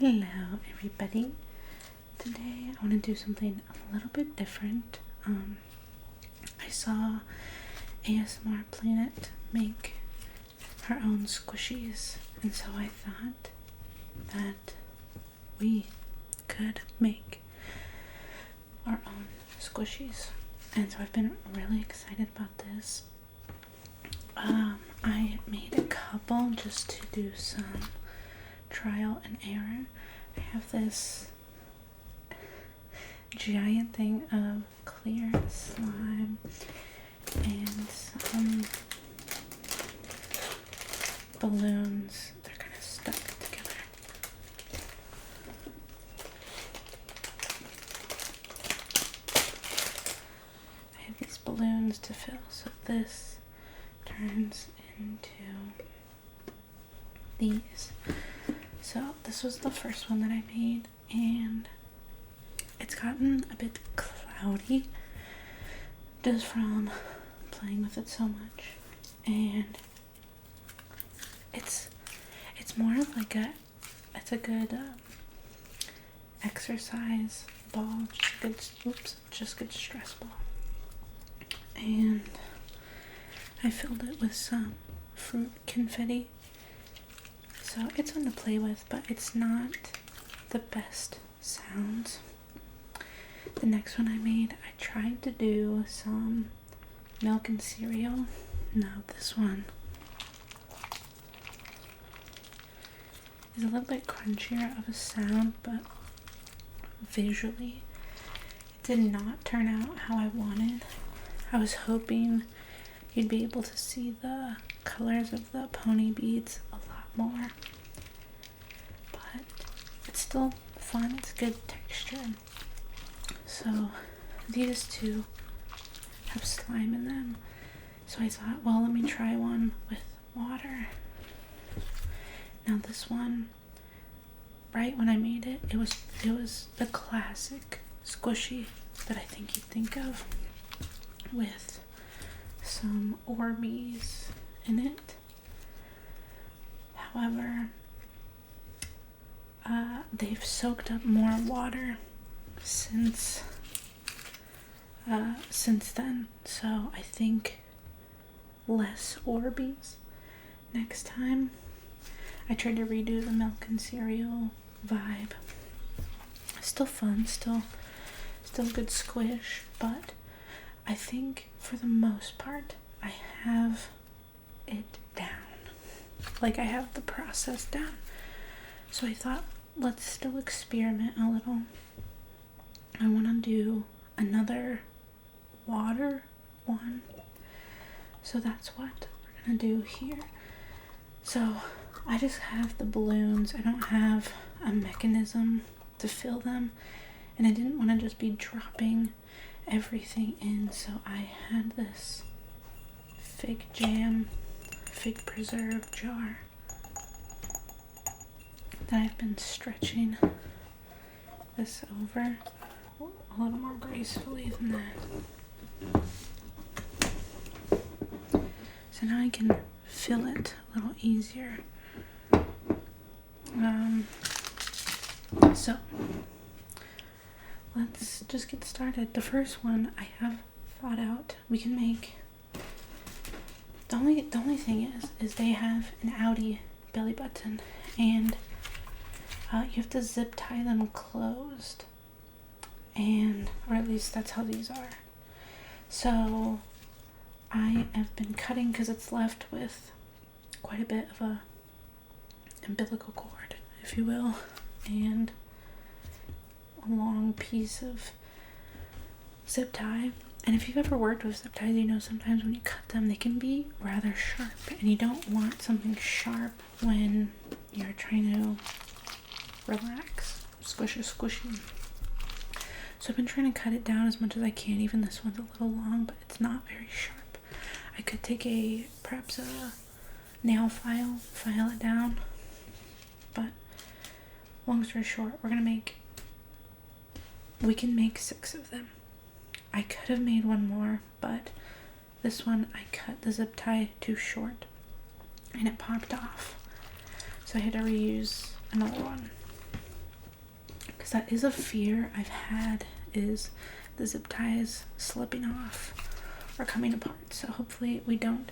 Hello everybody. Today I want to do something a little bit different. I saw ASMR Planet make her own squishies, and so I thought that we could make our own squishies, and so I've been really excited about this. I made a couple just to do some trial and error. I have this giant thing of clear slime and some balloons. They're kind of stuck together. I have these balloons to fill, so this turns into these. So this was the first one that I made, and it's gotten a bit cloudy just from playing with it so much, and it's more of like it's a good exercise ball, just good stress ball. And I filled it with some fruit confetti. So it's fun to play with, but it's not the best sounds. The next one I made, I tried to do some milk and cereal. Now this one is a little bit crunchier of a sound, but visually it did not turn out how I wanted. I was hoping you'd be able to see the colors of the pony beads a lot more, but it's still fun. It's good texture. So these two have slime in them, so I thought, well, let me try one with water. Now this one, right when I made it, it was the classic squishy that I think you'd think of, with some Orbeez in it. However, they've soaked up more water since then, so I think less Orbeez next time. I tried to redo the milk and cereal vibe. Still fun, still good squish, but I think for the most part I have it down. Like, I have the process down. So I thought, let's still experiment a little. I want to do another water one. So that's what we're going to do here. So I just have the balloons. I don't have a mechanism to fill them, and I didn't want to just be dropping everything in, so I had this fig preserve jar that I've been stretching this over a little more gracefully than that. So now I can fill it a little easier. So let's just get started. The first one I have thought out. We can make. The only thing is they have an outie belly button, and you have to zip tie them closed, or at least that's how these are. So I have been cutting because it's left with quite a bit of a umbilical cord, if you will, and a long piece of zip tie. And if you've ever worked with zip ties, you know sometimes when you cut them, they can be rather sharp, and you don't want something sharp when you're trying to relax, squishy. So I've been trying to cut it down as much as I can. Even this one's a little long, but it's not very sharp. I could take perhaps a nail file it down, but long story short, we can make 6 of them. I could have made one more, but this one I cut the zip tie too short and it popped off, so I had to reuse another one. because that is a fear I've had, is the zip ties slipping off or coming apart. So hopefully we don't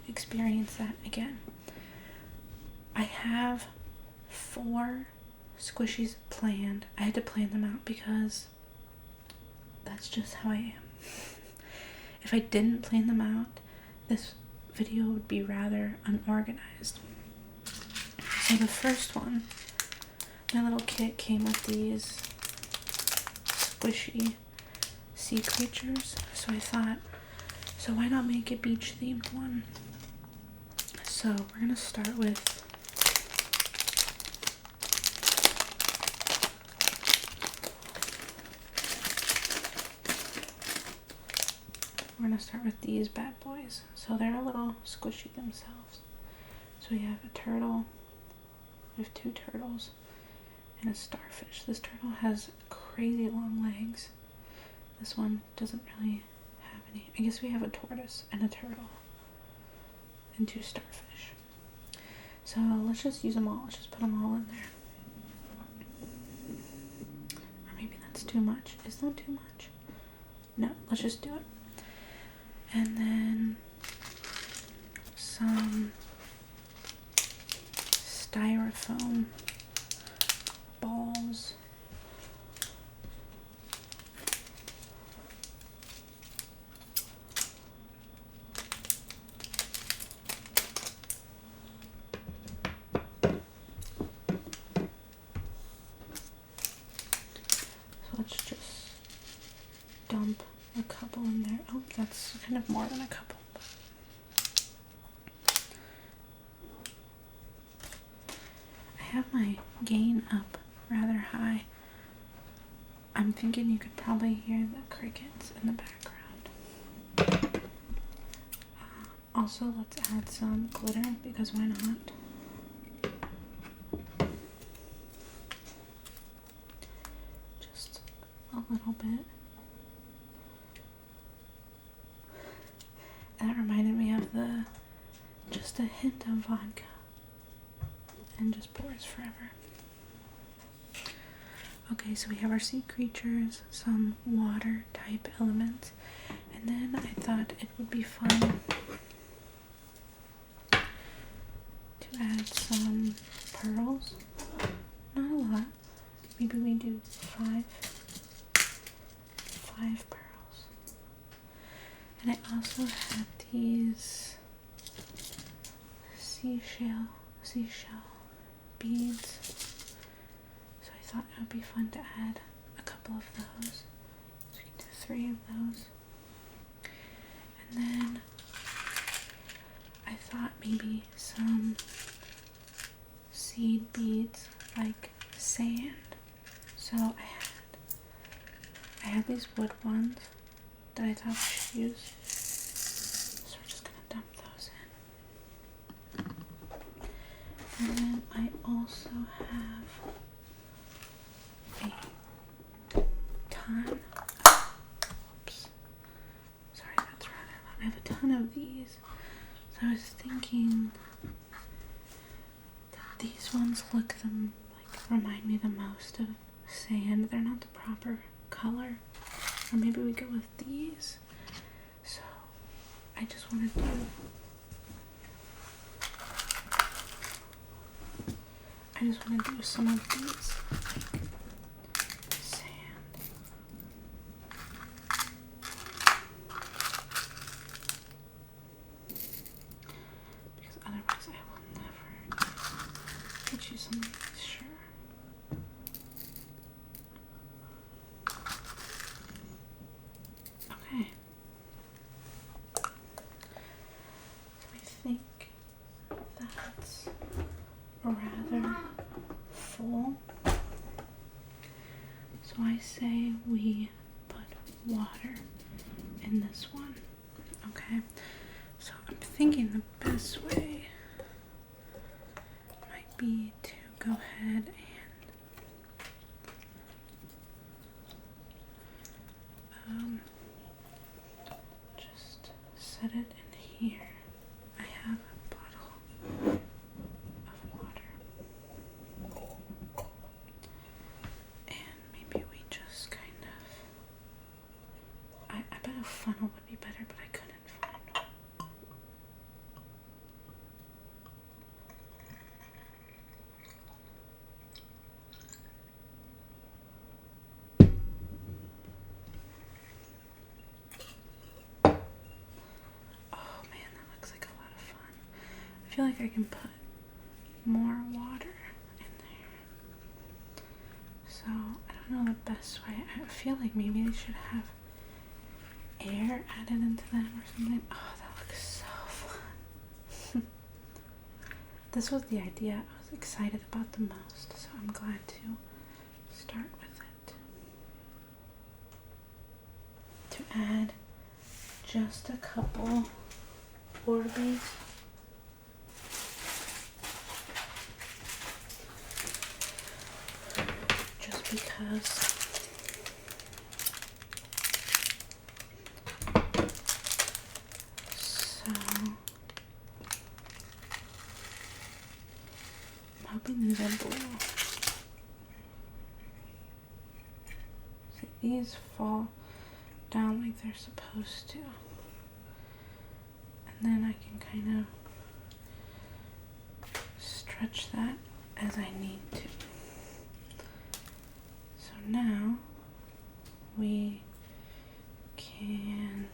experience that again. I have 4 squishies planned. I had to plan them out because that's just how I am. If I didn't plan them out, this video would be rather unorganized. So the first one, my little kit came with these squishy sea creatures. So I thought, so why not make a beach themed one? So we're gonna start with these bad boys. So they're a little squishy themselves. So we have a turtle, we have 2 turtles, and a starfish. This turtle has crazy long legs. This one doesn't really have any. I guess we have a tortoise and a turtle and 2 starfish. So let's just use them all. Let's just put them all in there. Or maybe that's too much. Is that too much? No, let's just do it. And then some styrofoam balls. So let's just dump a couple in there. Oh, that's kind of more than a couple. I have my gain up rather high. I'm thinking you could probably hear the crickets in the background. Also, let's add some glitter, because why not? Just a little bit. That reminded me of just a hint of vodka, and just pours forever. Okay, so we have our sea creatures, some water type elements, and then I thought it would be fun to add some pearls. Not a lot. Maybe we do 5 pearls. And I also had these seashell beads. So I thought it would be fun to add a couple of those. So we can do 3 of those. And then I thought maybe some seed beads, like sand. So I had these wood ones that I thought we should use. So we're just gonna dump those in. And then I also have a ton. Oops. Sorry, that's rather loud. I have a ton of these. So I was thinking that these ones remind me the most of sand. They're not the proper color. Or maybe we go with these. So I just want to do some of these, like sand. Because otherwise I will never get you some of these, sure. Okay. So I think that's rather full. So I say we put water in this one. Okay. So I'm thinking the best way might be to go ahead and just set it in here. I have a bottle of water, and a funnel would be better, but I couldn't find one. Oh man, that looks like a lot of fun. I feel like I can put more water in there. So I don't know the best way. I feel like maybe they should have air added into them or something. Oh, that looks so fun. This was the idea I was excited about the most, so I'm glad to start with it. To add just a couple border beads. Just because so I'm hoping these are blue. See, these fall down like they're supposed to. And then I can kind of stretch that as I need to. So now we can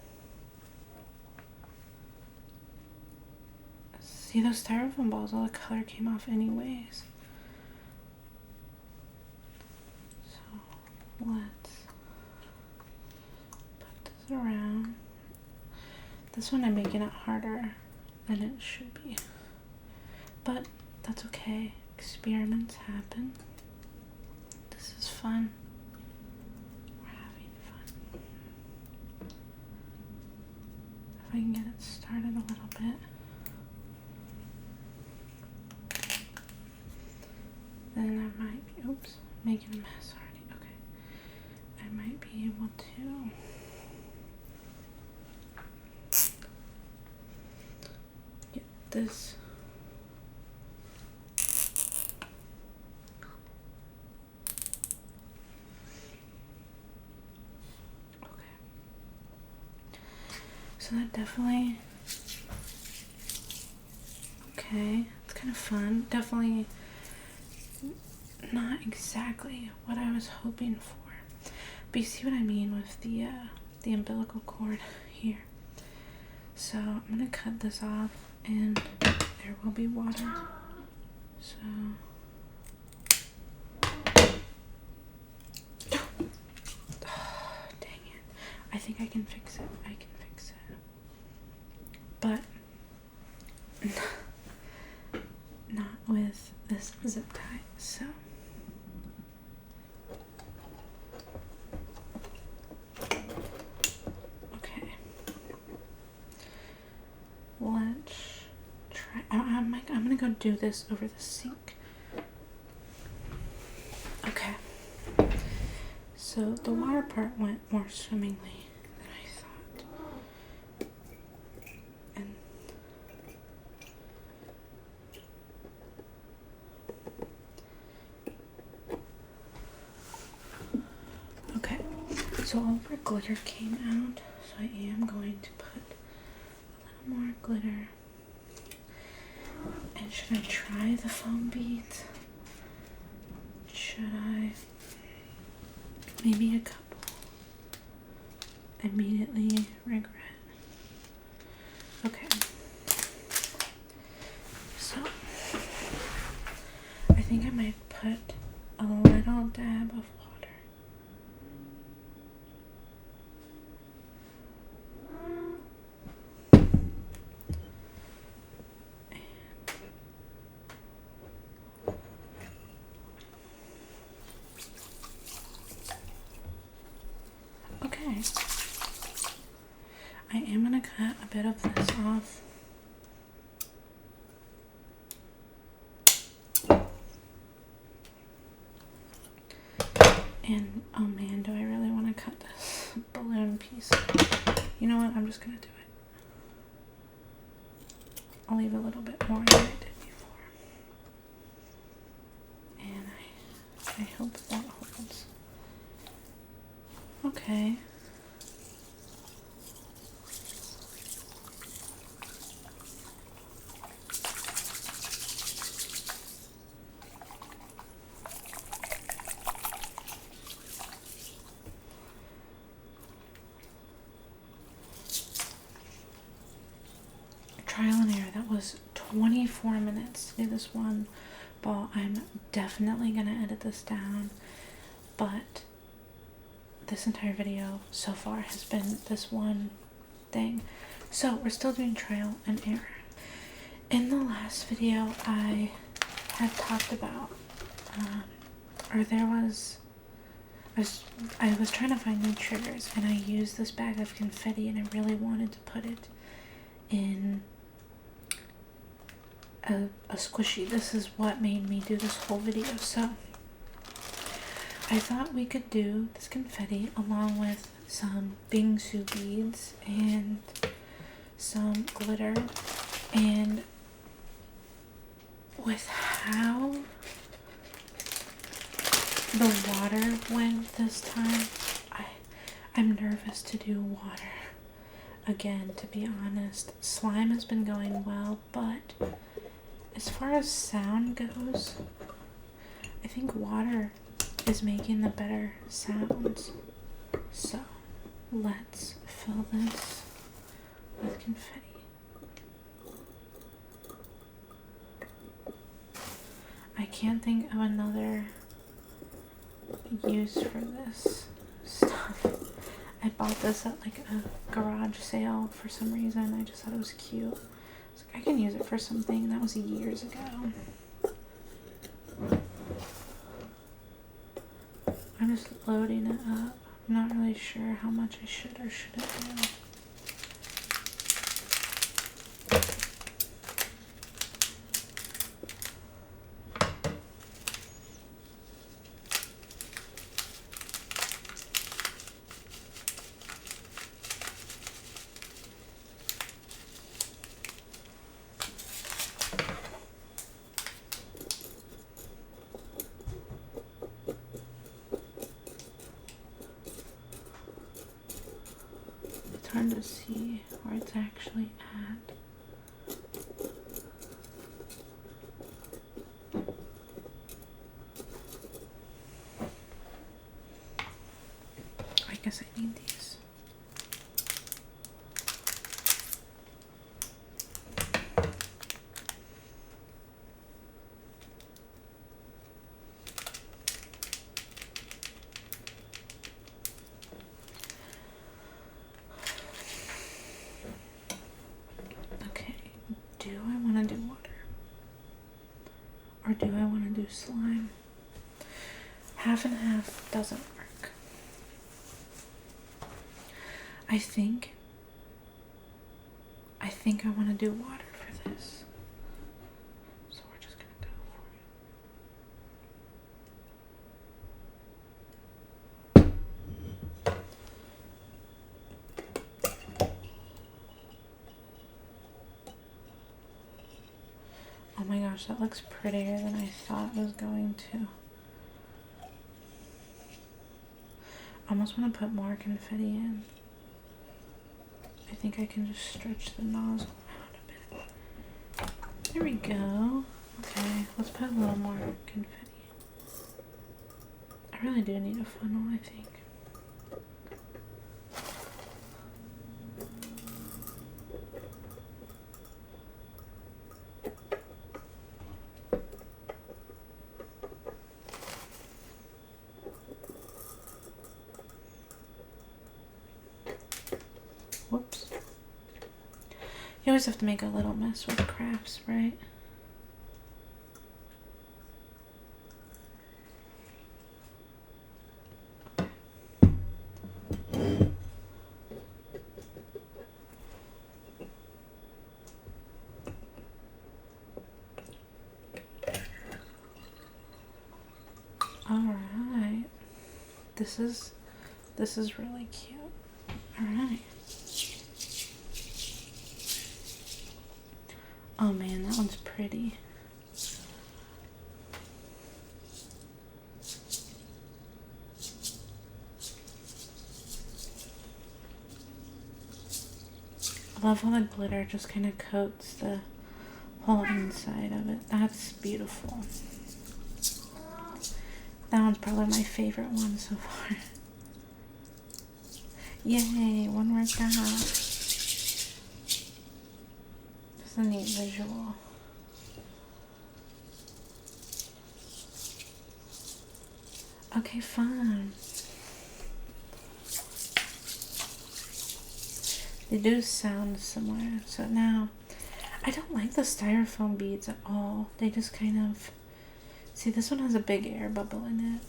see those styrofoam balls, all the color came off anyways. So let's put this around. This one I'm making it harder than it should be. But that's okay. Experiments happen. This is fun. We're having fun. If I can get it started a little bit. Then I might be, oops, making a mess already. Okay. I might be able to get this. Okay. So that definitely, okay, it's kind of fun. Definitely not exactly what I was hoping for. But you see what I mean with the umbilical cord here. So I'm gonna cut this off and there will be water. So oh, dang it. I think I can fix it. I can fix it. But not with this zip tie. So okay. Let's try. I'm gonna go do this over the sink. Okay. So the water part went more swimmingly than I thought. And okay. So all of our glitter came out. So I am going to put a little more glitter. And should I try the foam beads? Should I? Maybe a couple. Immediately regret. Okay. So I think I might put a little dab of water. Okay. I am gonna cut a bit of this off. And oh man, do I really want to cut this balloon piece? You know what? I'm just gonna do it. I'll leave a little bit more than I did before. And I hope that holds. Okay. was 24 minutes to do this one ball. I'm definitely gonna edit this down, but this entire video so far has been this one thing. So we're still doing trial and error. In the last video, I had talked about, I was trying to find new triggers, and I used this bag of confetti, and I really wanted to put it in a squishy. This is what made me do this whole video. So I thought we could do this confetti along with some bingsu beads and some glitter, and with how the water went this time, I'm nervous to do water again, to be honest. Slime has been going well, but as far as sound goes, I think water is making the better sounds. So let's fill this with confetti. I can't think of another use for this stuff. I bought this at like a garage sale for some reason. I just thought it was cute. I was like, I can use it for something. That was years ago. I'm just loading it up. I'm not really sure how much I should or shouldn't do. It's hard to see where it's actually at. I guess I need these. Okay, do I want to do water? Or do I want to do slime? Half and half doesn't work. I think I want to do water for this. So we're just going to go for it. Oh my gosh, that looks prettier than I thought it was going to. I almost want to put more confetti in. I think I can just stretch the nozzle out a bit. There we go. Okay, let's put a little more confetti. I really do need a funnel, I think. Whoops. You always have to make a little mess with crafts, right? Alright. This is really cute. Alright. Oh man, that one's pretty. I love how the glitter just kind of coats the whole inside of it. That's beautiful. That one's probably my favorite one so far. Yay, one worked out. This It's a neat visual. Okay, fun. They do sound similar. So now, I don't like the styrofoam beads at all. They just kind of... See, this one has a big air bubble in it.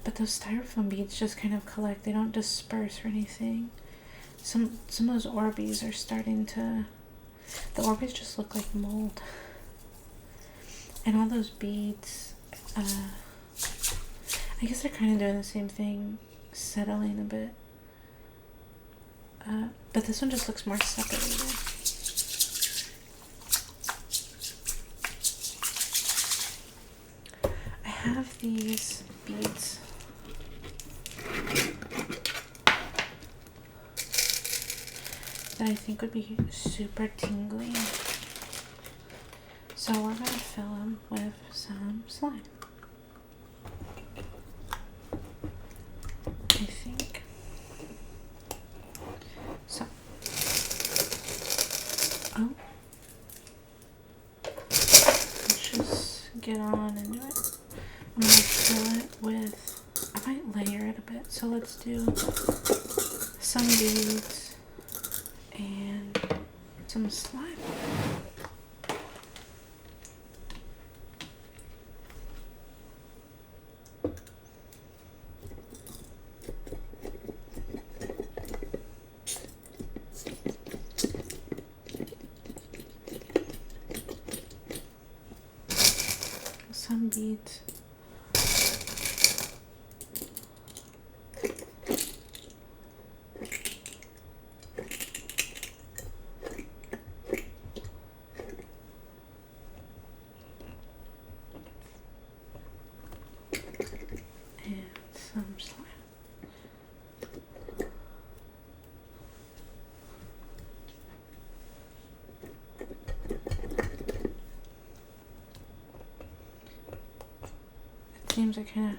But those styrofoam beads just kind of collect. They don't disperse or anything. Some of those Orbeez are starting to... The Orbeez just look like mold. And all those beads, I guess they're kind of doing the same thing, settling a bit. But this one just looks more separated. I have these beads that I think would be super tingly. So we're going to fill them with some slime. I think. So. Oh. Let's just get on and do it. I'm going to fill it with, I might layer it a bit. So let's do some beads and some slime. Some beads. And some slime. Seems like it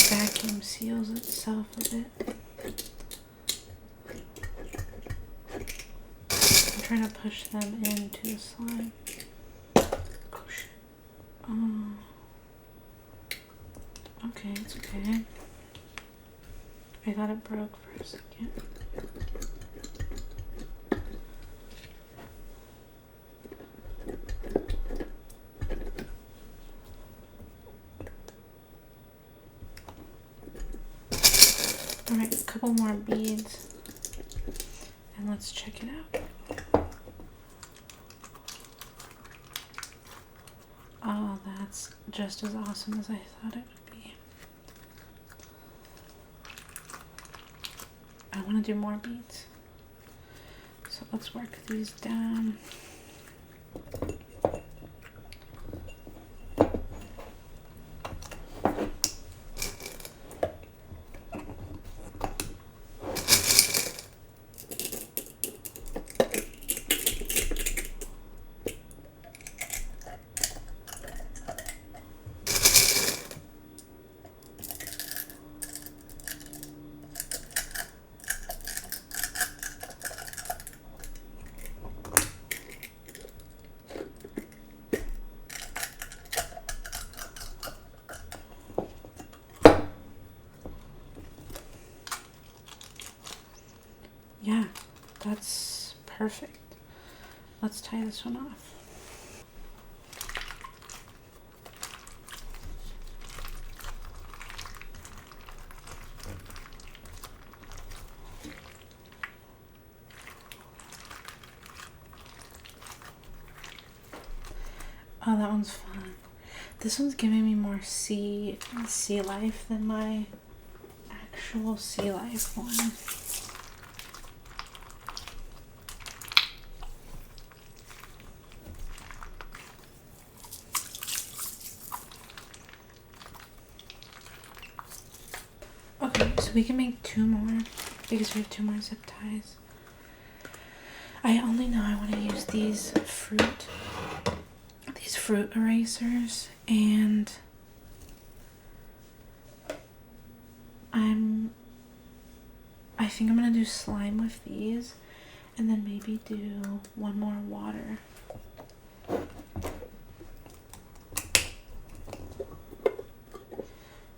vacuum seals itself a bit. I'm trying to push them into the slime. Oh shit. Oh. Okay, it's okay. I thought it broke for a second. Alright, a couple more beads. And let's check it out. Oh, that's just as awesome as I thought it would be. I want to do more beads. So let's work these down. Yeah, that's perfect. Let's tie this one off. Oh, that one's fun. This one's giving me more sea life than my actual sea life one. Okay, so we can make two more because we have two more zip ties. I only know I want to use these fruit erasers, and I I think I'm gonna do slime with these, and then maybe do one more water.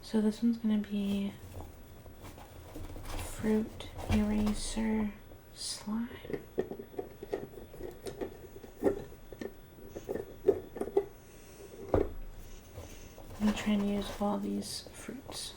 So this one's gonna be fruit eraser slime. I'm gonna try and use all these fruits.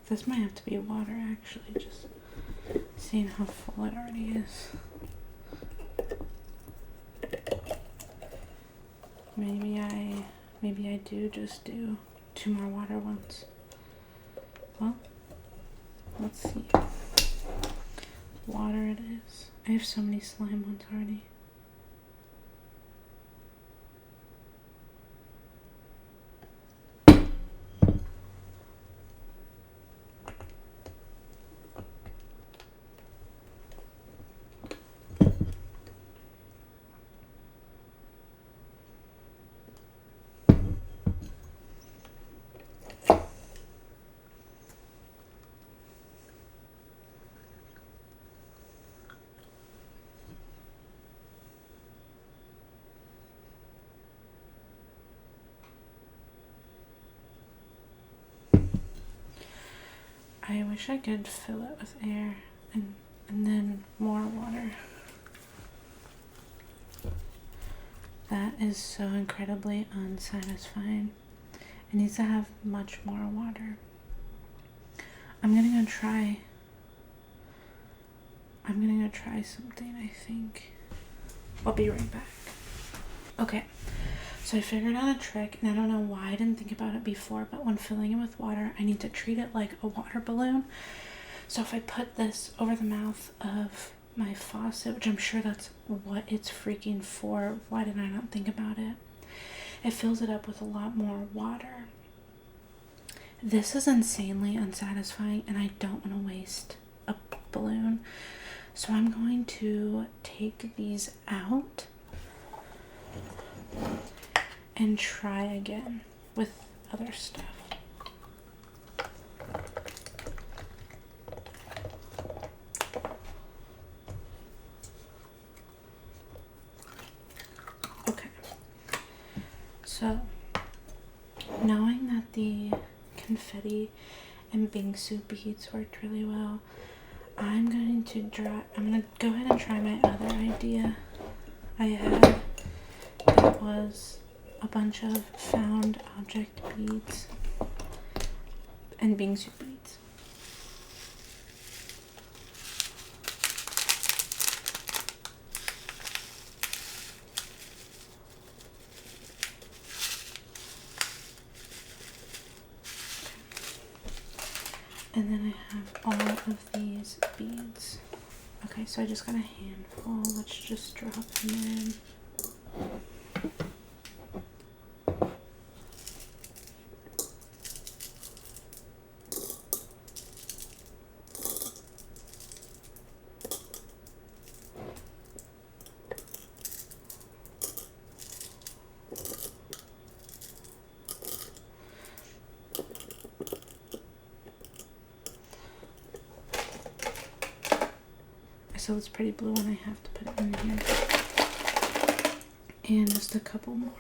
This might have to be water, actually, just seeing how full it already is. Maybe I do just do 2 more water ones. Well, let's see. Water it is. I have so many slime ones already. I wish I could fill it with air and then more water. That is so incredibly unsatisfying. It needs to have much more water. I'm gonna go try something, I think. I'll be right back. Okay, so I figured out a trick, and I don't know why I didn't think about it before, but when filling it with water, I need to treat it like a water balloon. So if I put this over the mouth of my faucet, which I'm sure that's what it's freaking for, why did I not think about it? It fills it up with a lot more water. This is insanely unsatisfying, and I don't want to waste a balloon. So I'm going to take these out and try again with other stuff. Okay, so knowing that the confetti and bingsu beads worked really well, I'm going to go ahead and try my other idea I had. That was a bunch of found object beads and bingsu beads. And then I have all of these beads. Okay, so I just got a handful. Let's just drop them in. So it's pretty blue and I have to put it in here. And just a couple more.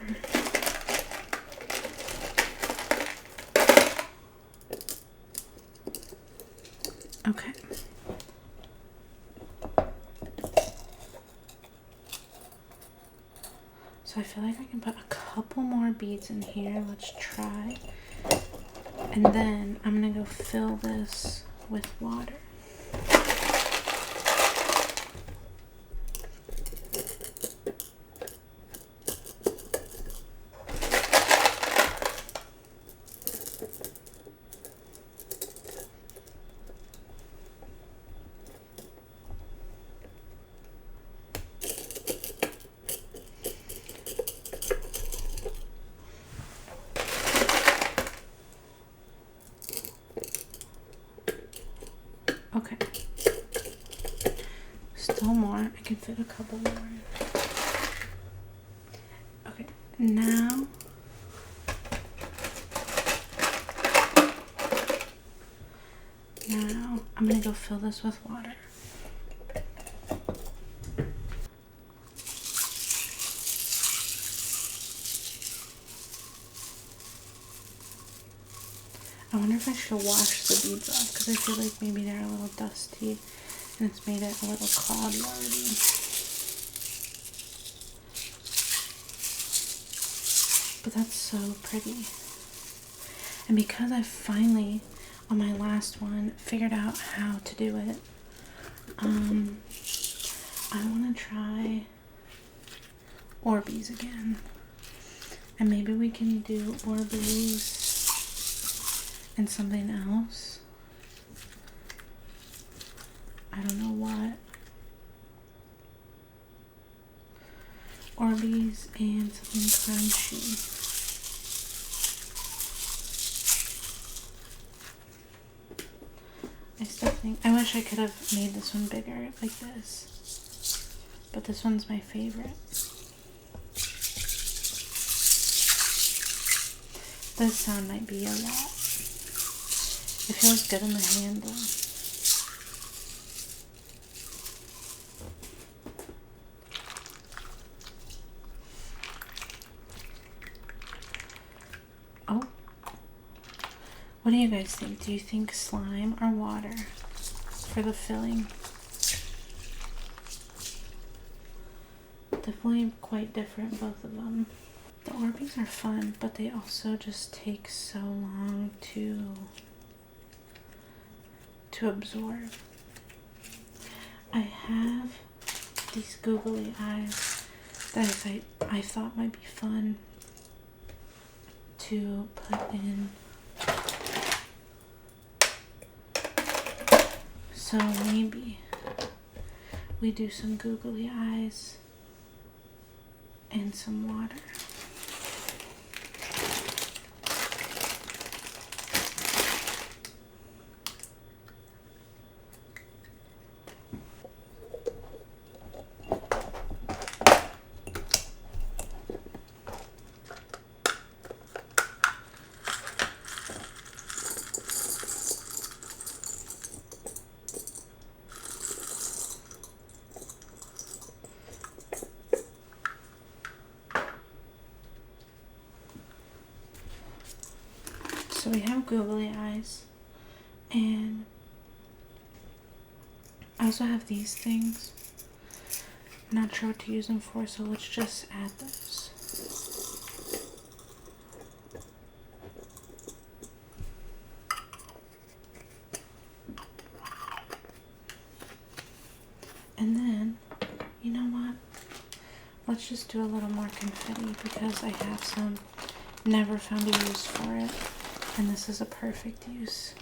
Okay. So I feel like I can put a couple more beads in here. Let's try. And then I'm gonna go fill this with water. Okay. Still more. I can fit a couple more. Okay, now I'm gonna go fill this with water. I wonder if I should wash the beads off because I feel like maybe they're a little dusty and it's made it a little cloudy already. But that's so pretty. And because I finally, on my last one, figured out how to do it, I want to try Orbeez again. And maybe we can do Orbeez and something else. I don't know what. Orbeez and something crunchy. I still think, I wish I could have made this one bigger like this, but this one's my favorite. This sound might be a lot. It feels good in the hand though. Oh. What do you guys think? Do you think slime or water for the filling? Definitely quite different, both of them. The Orbeez are fun, but they also just take so long to absorb. I have these googly eyes that I thought might be fun to put in. So maybe we do some googly eyes and some water. So we have googly eyes, and I also have these things. I'm not sure what to use them for, so let's just add those. And then, you know what? Let's just do a little more confetti because I have some, never found a use for it. And this is a perfect use.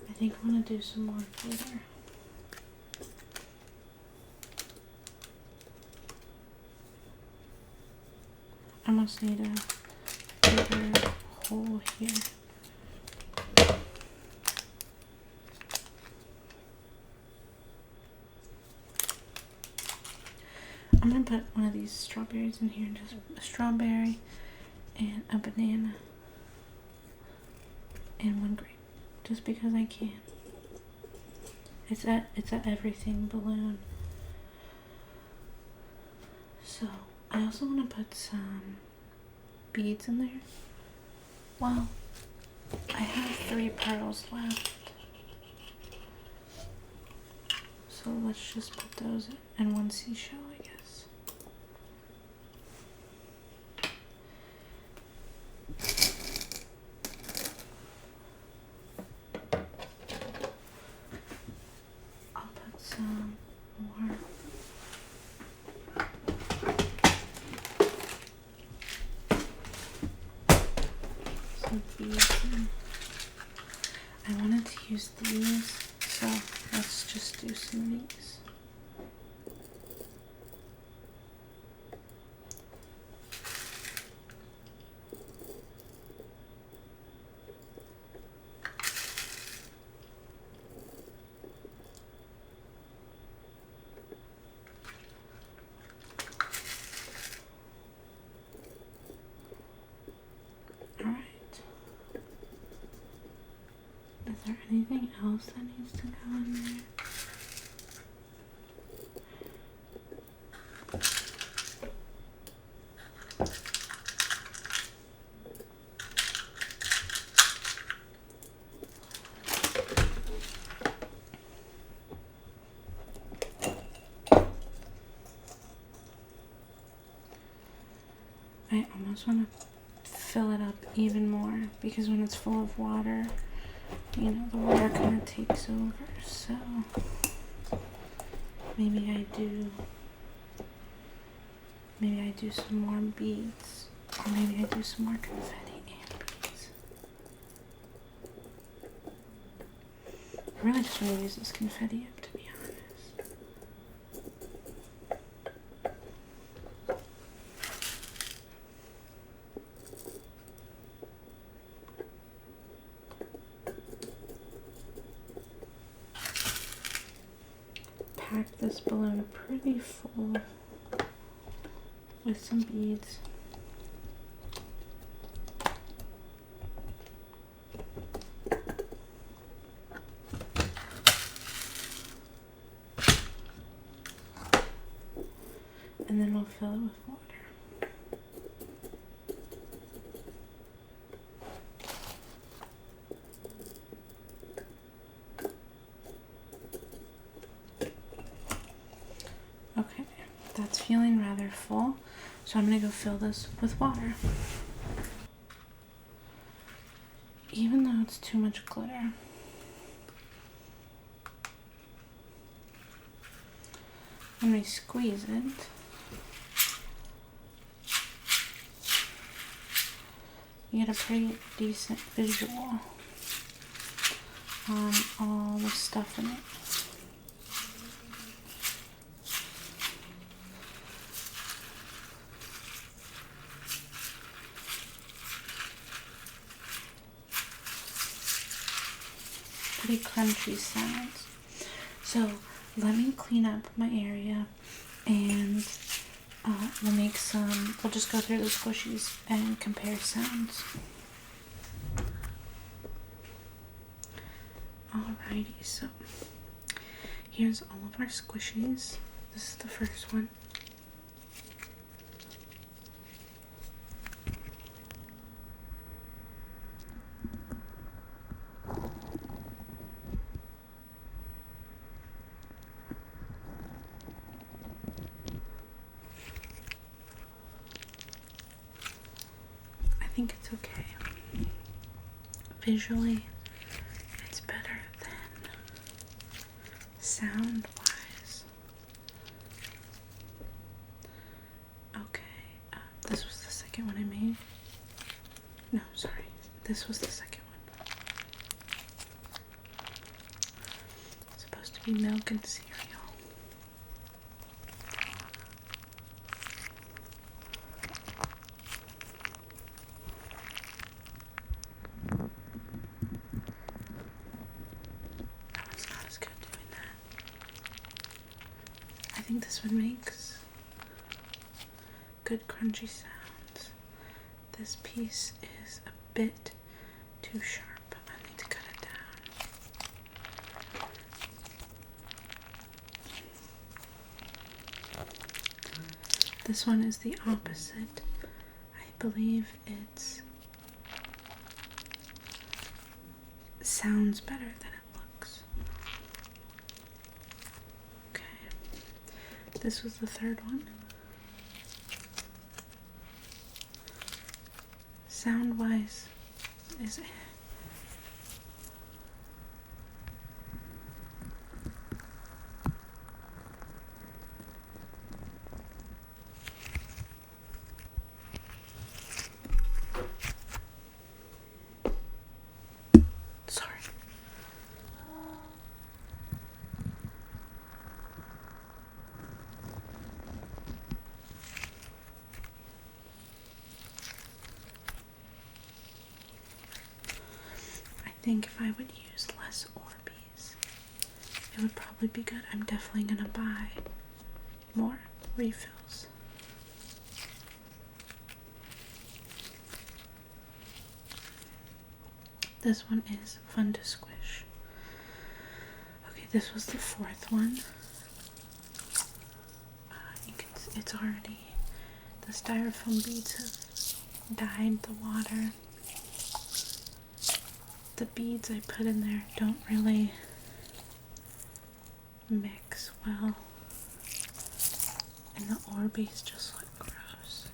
I think I want to do some more glitter. I almost need a bigger hole here. I'm going to put one of these strawberries in here, just a strawberry and a banana and one grape, just because I can. It's a everything balloon. So I also want to put some beads in there. Well, I have 3 pearls left. So let's just put those in, and 1 seashell, I guess. I'll put some more. Some beads in. I wanted to use these, so let's just do some of these. else that needs to go in there. I almost want to fill it up even more because when it's full of water, you know, the water kind of takes over. So maybe I do some more beads, or maybe I do some more confetti and beads. I really just want to use this confetti up, to be honest. Pack this balloon pretty full with some beads. And then we'll fill it with water. Okay, that's feeling rather full, so I'm going to go fill this with water. Even though it's too much glitter, when we squeeze it, you get a pretty decent visual on all the stuff in it. Pretty crunchy sounds. So let me clean up my area and we'll just go through the squishies and compare sounds. Alrighty, so here's all of our squishies. This is the first one. I think it's okay. Visually, it's better than sound-wise. Okay, this was the second one I made. No, sorry, this was the second one. It's supposed to be milk and cereal. I think this one makes good crunchy sounds. This piece is a bit too sharp. I need to cut it down. This one is the opposite. I believe it sounds better than it looks. This was the third one. Sound-wise, is it? Sorry. I think if I would use less Orbeez, it would probably be good. I'm definitely gonna buy more refills. This one is fun to squish. this was the fourth one. It's already, the styrofoam beads have dyed the water. The beads I put in there don't really mix well, and the Orbeez just look gross.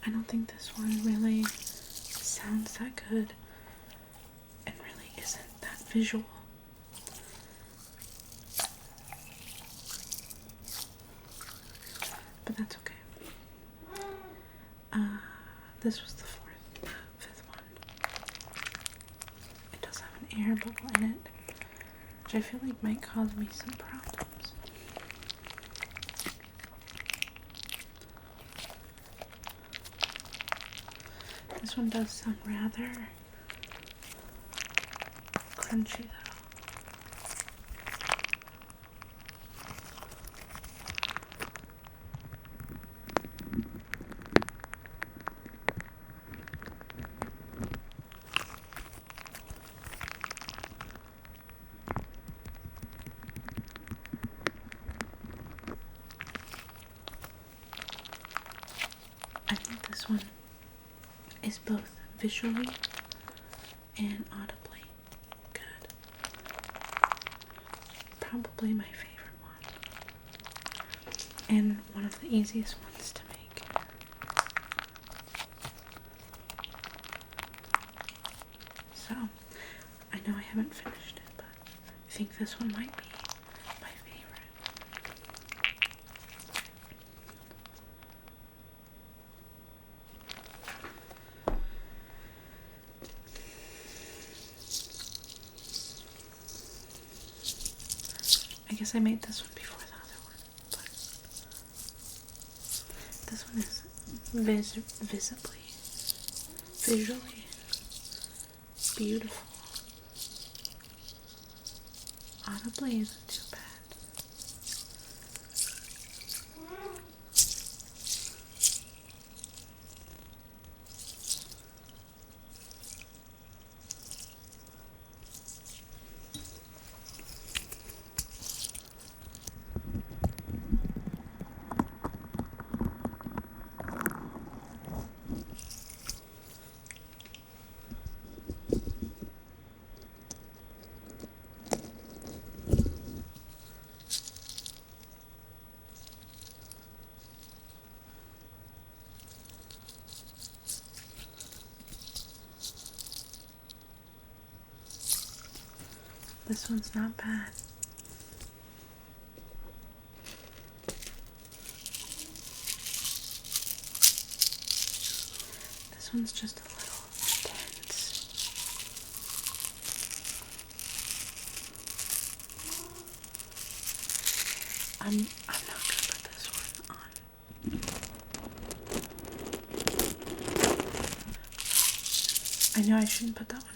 I don't think this one really sounds that good and really isn't that visual. But that's okay. This was the fifth one. It does have an air bubble in it, which I feel like might cause me some problems. This one does sound rather crunchy though. I think this one is both visually and audibly good. Probably my favorite one. And one of the easiest ones to make. So, I know I haven't finished it, but I think this one might be my favorite. I guess I made this one before the other one, but this one is visually beautiful. Audibly isn't too bad. This one's not bad. This one's just a little intense. I'm not gonna put this one on. I know I shouldn't put that one on.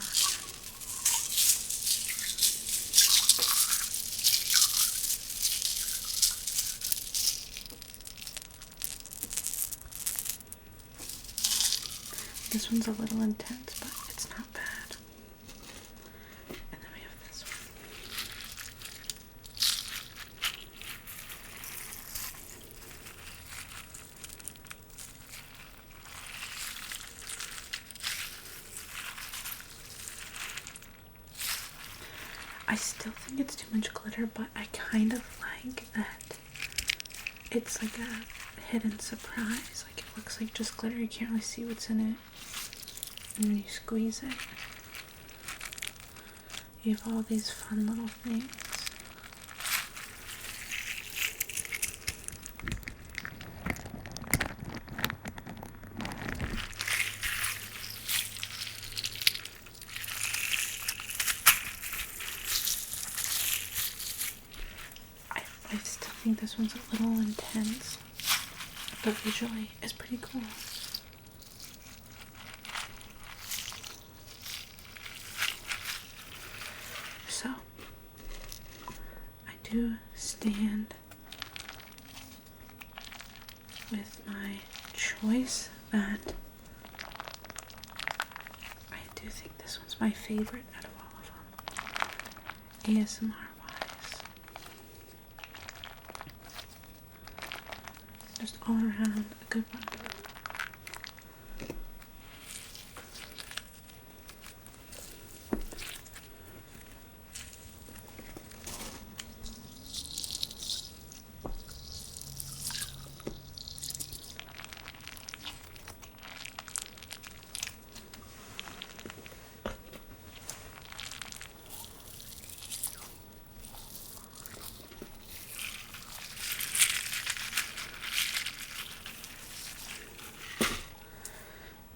This one's a little intense, but it's not bad. And then we have this one. I still think it's too much glitter, but I kind of like that it's like a hidden surprise. Like it looks like just glitter, you can't really see what's in it. And then you squeeze it. You have all these fun little things. I still think this one's a little intense, but visually it's pretty cool. to stand with my choice that I do think this one's my favorite out of all of them, ASMR wise. Just all around a good one.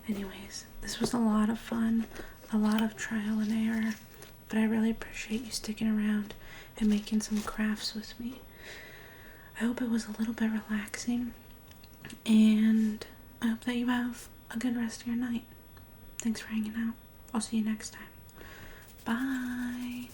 Anyways, this was a lot of fun, a lot of trial and error, but I really appreciate you sticking around and making some crafts with me. I hope it was a little bit relaxing, and I hope that you have a good rest of your night. Thanks for hanging out. I'll see you next time. Bye.